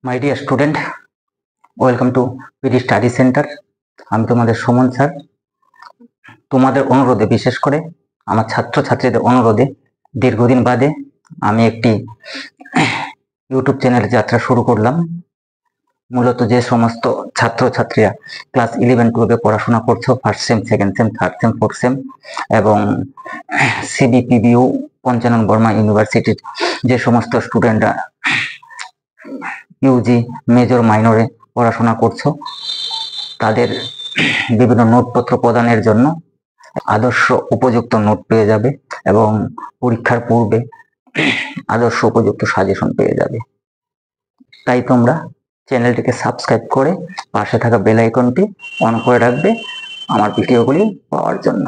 My dear student, welcome to PD study centre. আমি তোমাদের Suman sir. তোমাদের অনুরোধে, বিশেষ করে আমার ছাত্রছাত্রীদের অনুরোধে, দীর্ঘদিন বাদে আমি একটি ইউটিউব চ্যানেল যাত্রা শুরু করলাম। মূলত যে সমস্ত ছাত্রছাত্রীরা ক্লাস 11-12 পড়াশোনা করছো, first same, second same, third same, fourth sem এবং সিবিপিবিইউ পঞ্চানন বর্মা ইউনিভার্সিটির যে সমস্ত স্টুডেন্টরা ইউজি মেজর মাইনরে পড়াশোনা করছো, তাদের বিভিন্ন নোটপত্র প্রদানের জন্য আদর্শ উপযুক্ত নোট পেয়ে যাবে এবং পরীক্ষার পূর্বে আদর্শ উপযুক্ত সাজেশন পেয়ে যাবে। তাই তোমরা চ্যানেলটিকে সাবস্ক্রাইব করে পাশে থাকা বেল আইকনটি অন করে রাখবে আমার ভিডিওগুলি পাওয়ার জন্য।